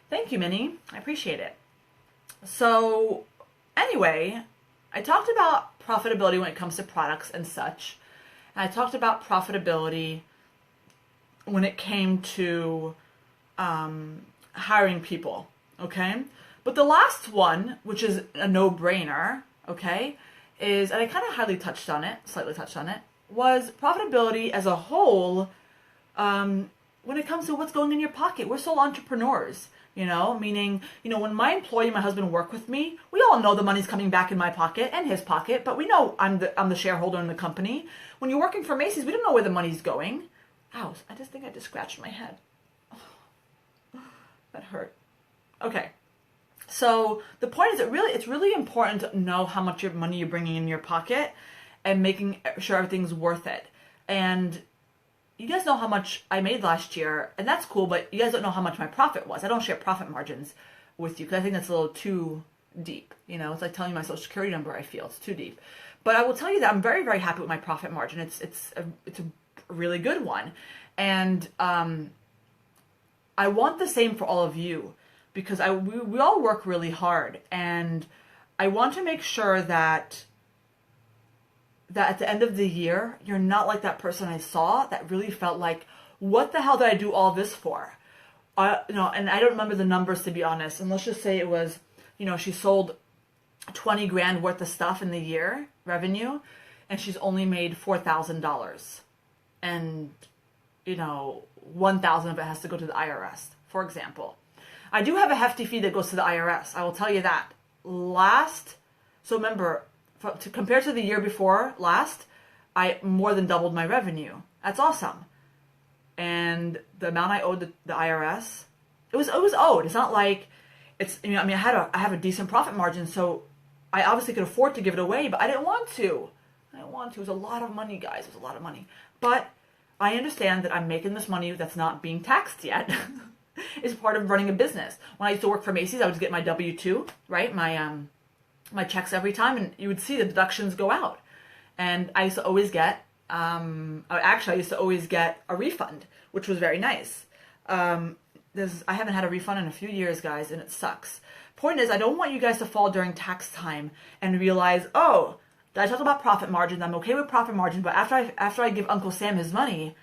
thank you, Minnie. I appreciate it. So, anyway, I talked about profitability when it comes to products and such. And I talked about profitability when it came to hiring people, okay? But the last one, which is a no-brainer, okay, and I kind of slightly touched on it, was profitability as a whole when it comes to what's going in your pocket. We're sole entrepreneurs, meaning, when my husband work with me, we all know the money's coming back in my pocket and his pocket, but we know I'm the shareholder in the company. When you're working for Macy's, we don't know where the money's going. Ow, I just think I just scratched my head. Oh, that hurt. Okay. So the point is it's really important to know how much money you're bringing in your pocket and making sure everything's worth it. And you guys know how much I made last year, and that's cool, but you guys don't know how much my profit was. I don't share profit margins with you because I think that's a little too deep. It's like telling you my social security number, I feel. It's too deep. But I will tell you that I'm very, very happy with my profit margin. It's a really good one. And I want the same for all of you, because we all work really hard, and I want to make sure that at the end of the year, you're not like that person I saw that really felt like, what the hell did I do all this for? And I don't remember the numbers, to be honest. And let's just say it was, she sold 20 grand worth of stuff in the year, revenue, and she's only made $4,000. And, 1,000 of it has to go to the IRS, for example. I do have a hefty fee that goes to the IRS. I will tell you that. So remember, compared to the year before last, I more than doubled my revenue. That's awesome. And the amount I owed the IRS, it was owed. It's not like it's, I have a decent profit margin, so I obviously could afford to give it away, but I didn't want to. It was a lot of money, guys. It was a lot of money. But I understand that I'm making this money that's not being taxed yet. It's part of running a business. When I used to work for Macy's, I would get my W-2, right? My checks every time, and you would see the deductions go out. And I used to always get, I used to always get a refund, which was very nice. I haven't had a refund in a few years, guys, and it sucks. Point is, I don't want you guys to fall during tax time and realize, oh, I talked about profit margins. I'm okay with profit margin, but after I give Uncle Sam his money,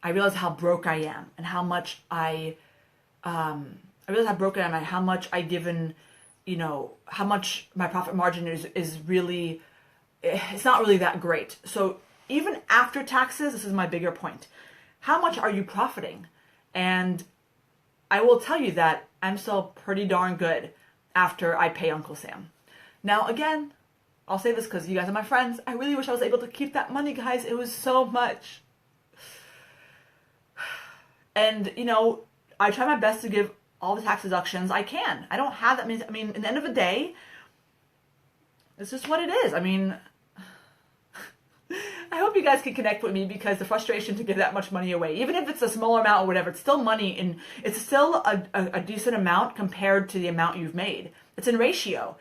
I realize how broke I am and how much I realize how broke I am and how much I given, how much my profit margin is really, it's not really that great. So even after taxes, this is my bigger point. How much are you profiting? And I will tell you that I'm still pretty darn good after I pay Uncle Sam. Now, again, I'll say this because you guys are my friends. I really wish I was able to keep that money, guys. It was so much. And, I try my best to give all the tax deductions I can. I don't have that many. I mean, at the end of the day, it's just what it is. I hope you guys can connect with me, because the frustration to give that much money away, even if it's a smaller amount or whatever, it's still money, and it's still a decent amount compared to the amount you've made. It's in ratio,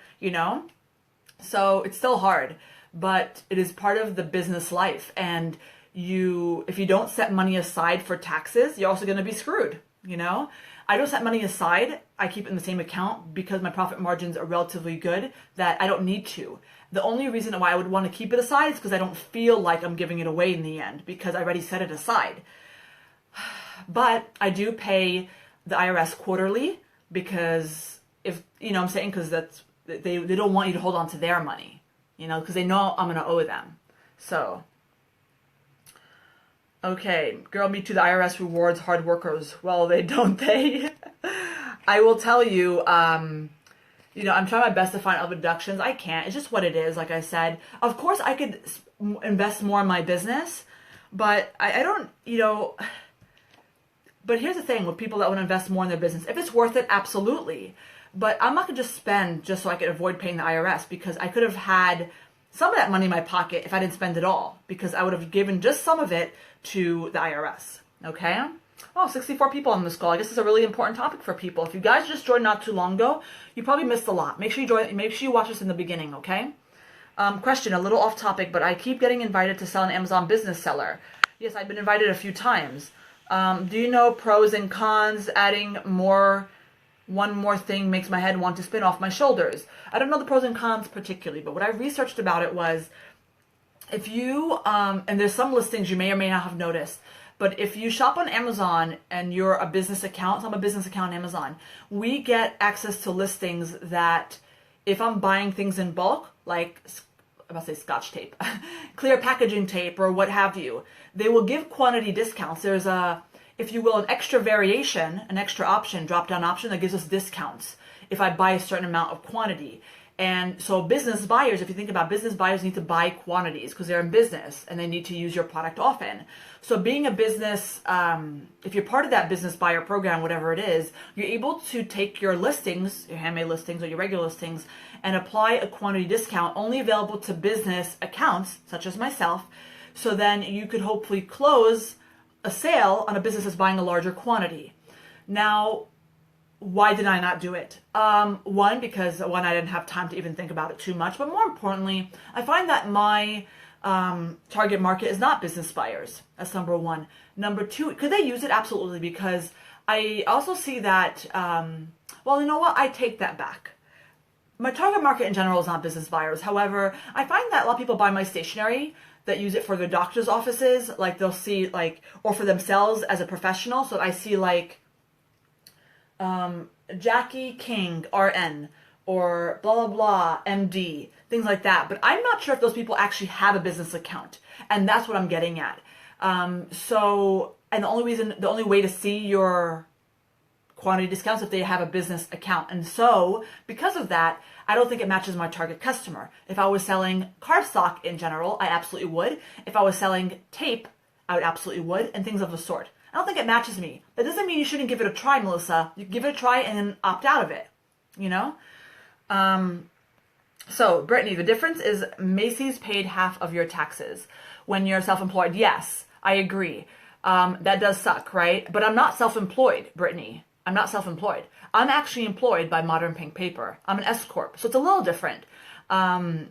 So it's still hard, but it is part of the business life. And if you don't set money aside for taxes, you're also going to be screwed, I don't set money aside. I keep it in the same account because my profit margins are relatively good that I don't need to. The only reason why I would want to keep it aside is because I don't feel like I'm giving it away in the end, because I already set it aside. But I do pay the IRS quarterly, because because that's, they don't want you to hold on to their money, because they know I'm going to owe them. So Okay, girl, me too. The IRS rewards hard workers. Well, they don't they? I will tell you, I'm trying my best to find other deductions. I can't. It's just what it is, like I said. Of course, I could invest more in my business, but I don't, but here's the thing with people that want to invest more in their business. If it's worth it, absolutely. But I'm not going to just spend just so I could avoid paying the IRS, because I could have had some of that money in my pocket if I didn't spend it all, because I would have given just some of it to the IRS. Okay? Oh, 64 people on this call. I guess it's a really important topic for people. If you guys just joined not too long ago, you probably missed a lot. Make sure you join. Make sure you watch this in the beginning, okay? Question, a little off topic, but I keep getting invited to sell an Amazon business seller. Yes, I've been invited a few times. Do you know pros and cons? Adding one more thing makes my head want to spin off my shoulders. I don't know the pros and cons particularly, but what I researched about it was, if you, and there's some listings you may or may not have noticed, but if you shop on Amazon and you're a business account, so I'm a business account on Amazon, we get access to listings that if I'm buying things in bulk, like I'm about to say scotch tape, clear packaging tape or what have you, they will give quantity discounts. There's if you will, an extra variation, an extra option, drop-down option that gives us discounts if I buy a certain amount of quantity. And so business buyers, if you think about business buyers, need to buy quantities because they're in business and they need to use your product often. So being a business, if you're part of that business buyer program, whatever it is, you're able to take your listings, your handmade listings or your regular listings, and apply a quantity discount only available to business accounts, such as myself. So then you could hopefully close a sale on a business that's buying a larger quantity. Now, why did I not do it? One, because I didn't have time to even think about it too much. But more importantly, I find that my target market is not business buyers. That's number one. Number two, could they use it? Absolutely, because I also see that, well, you know what? I take that back. My target market in general is not business buyers. However, I find that a lot of people buy my stationery that use it for their doctor's offices. Like they'll see or for themselves as a professional. So I see Jackie King, RN, or blah, blah, blah, MD, things like that. But I'm not sure if those people actually have a business account. And that's what I'm getting at. And the only way to see your quantity discounts if they have a business account. And so because of that, I don't think it matches my target customer. If I was selling cardstock in general, I absolutely would. If I was selling tape, I would absolutely would, and things of the sort. I don't think it matches me. That doesn't mean you shouldn't give it a try, Melissa. You give it a try and then opt out of it, So, Brittany, the difference is Macy's paid half of your taxes when you're self-employed. Yes, I agree. That does suck, right? But I'm not self-employed, Brittany. I'm not self-employed. I'm actually employed by Modern Pink Paper. I'm an S Corp, so it's a little different. And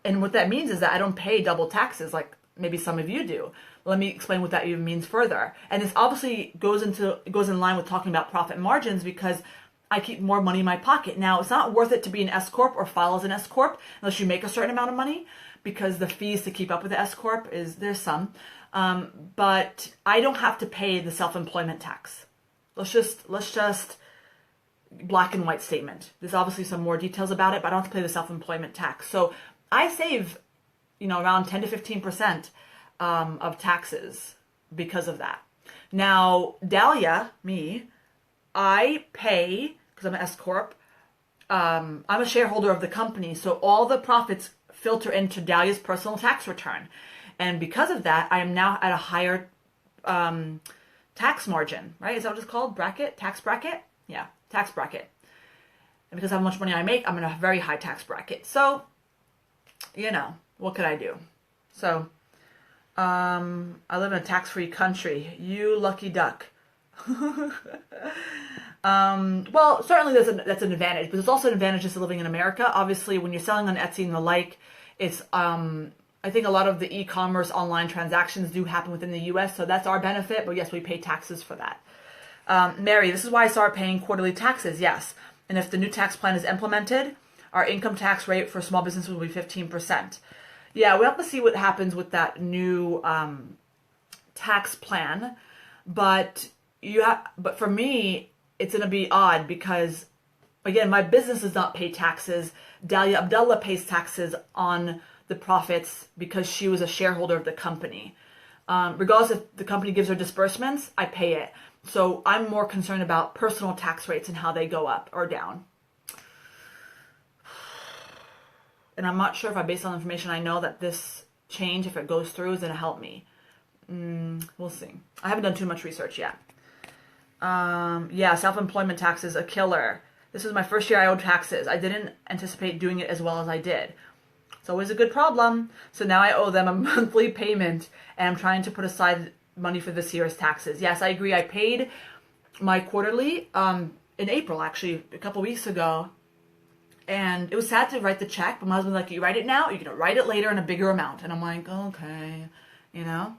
what that means is that I don't pay double taxes like maybe some of you do. Let me explain what that even means further. And this obviously goes in line with talking about profit margins, because I keep more money in my pocket. Now, it's not worth it to be an S Corp or file as an S Corp unless you make a certain amount of money, because the fees to keep up with the S Corp there's some. But I don't have to pay the self-employment tax. Let's just black and white statement. There's obviously some more details about it, but I don't have to pay the self-employment tax. So I save, around 10 to 15% of taxes because of that. Now, Dahlia, me, I pay, because I'm an S Corp, I'm a shareholder of the company, so all the profits filter into Dahlia's personal tax return. And because of that, I am now at a higher tax margin, right? Is that what it's called? Bracket? Tax bracket? Yeah, tax bracket. And because of how much money I make, I'm in a very high tax bracket. So, what could I do? So, I live in a tax-free country. You lucky duck. Well, certainly that's an advantage, but there's also an advantage to living in America. Obviously, when you're selling on Etsy and the like, it's I think a lot of the e-commerce online transactions do happen within the U.S., so that's our benefit. But yes, we pay taxes for that. Mary, this is why I started paying quarterly taxes. Yes, and if the new tax plan is implemented, our income tax rate for small business will be 15%. Yeah, we have to see what happens with that new tax plan, but for me, it's going to be odd because, again, my business does not pay taxes. Dahlia Abdullah pays taxes on the profits because she was a shareholder of the company. Regardless if the company gives her disbursements, I pay it. So I'm more concerned about personal tax rates and how they go up or down. And I'm not sure if I based on information I know that this change, if it goes through, is going to help me. We'll see. I haven't done too much research yet. Yeah, self-employment tax is a killer. This was my first year I owed taxes. I didn't anticipate doing it as well as I did. It's always a good problem. So now I owe them a monthly payment, and I'm trying to put aside money for this year's taxes. Yes, I agree. I paid my quarterly in April, actually, a couple weeks ago. And it was sad to write the check, but my husband's like, you write it now, you're going to write it later in a bigger amount. And I'm like, okay, you know.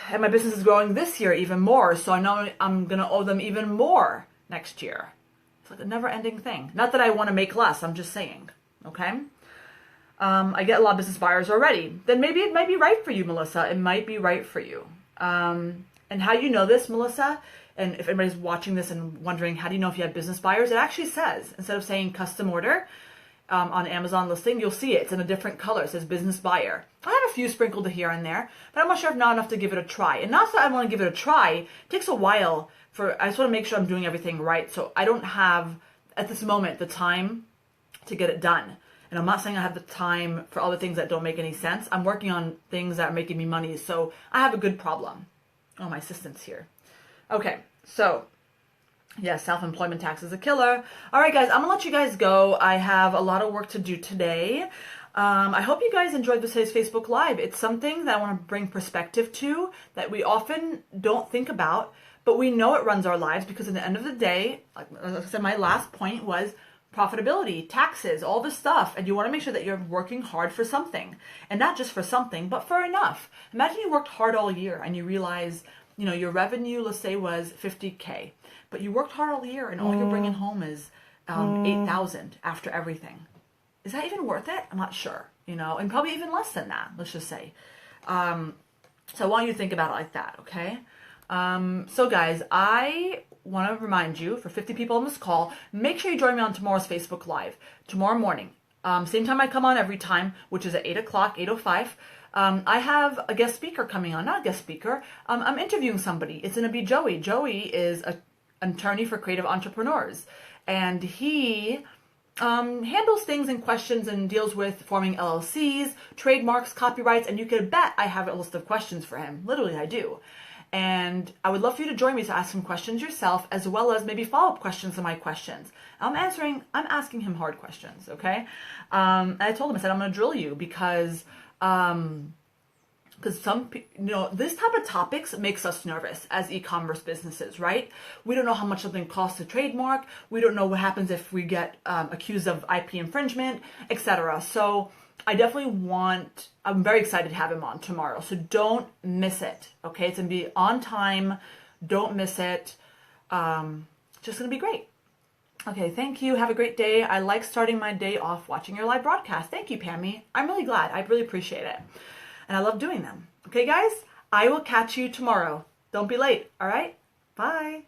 And my business is growing this year even more, so I know I'm going to owe them even more next year. It's like a never-ending thing. Not that I want to make less, I'm just saying, okay? I get a lot of business buyers already. Then maybe it might be right for you, Melissa. It might be right for you. And how you know this, Melissa, and if anybody's watching this and wondering, how do you know if you have business buyers? It actually says, instead of saying custom order on Amazon listing, you'll see it. It's in a different color. It says business buyer. I have a few sprinkled here and there, but I'm not sure if not enough to give it a try. And not that I want to give it a try. It takes a while I just want to make sure I'm doing everything right. So I don't have, at this moment, the time to get it done. And I'm not saying I have the time for all the things that don't make any sense. I'm working on things that are making me money. So I have a good problem. Oh, my assistant's here. Okay, so yeah, self-employment tax is a killer. All right, guys, I'm gonna let you guys go. I have a lot of work to do today. I hope you guys enjoyed today's Facebook Live. It's something that I want to bring perspective to that we often don't think about, but we know it runs our lives because at the end of the day, like I said, my last point was profitability, taxes, all this stuff. And you want to make sure that you're working hard for something, and not just for something, but for enough. Imagine you worked hard all year and you realize, you know, your revenue, let's say, was 50K, but you worked hard all year and all you're bringing home is 8,000 after everything. Is that even worth it? I'm not sure, you know, and probably even less than that, let's just say. So I want you to think about it like that, okay? So guys, I want to remind you, for 50 people on this call, make sure you join me on tomorrow's Facebook Live, tomorrow morning. Same time I come on every time, which is at 8 o'clock, 8:05. I have a guest speaker coming on, not a guest speaker. I'm interviewing somebody. It's going to be Joey. Joey is an attorney for creative entrepreneurs, and he handles things and questions and deals with forming LLCs, trademarks, copyrights, and you can bet I have a list of questions for him. Literally, I do. And I would love for you to join me to ask some questions yourself, as well as maybe follow-up questions to my questions. I'm asking him hard questions, okay? And I told him, I said, I'm going to drill you because some, you know, this type of topics makes us nervous as e-commerce businesses, right? We don't know how much something costs to trademark. We don't know what happens if we get accused of IP infringement, etc. So I definitely I'm very excited to have him on tomorrow. So don't miss it, okay? It's going to be on time. Don't miss it. Just going to be great. Okay, thank you. Have a great day. I like starting my day off watching your live broadcast. Thank you, Pammy. I'm really glad. I really appreciate it. And I love doing them. Okay, guys? I will catch you tomorrow. Don't be late, all right? Bye.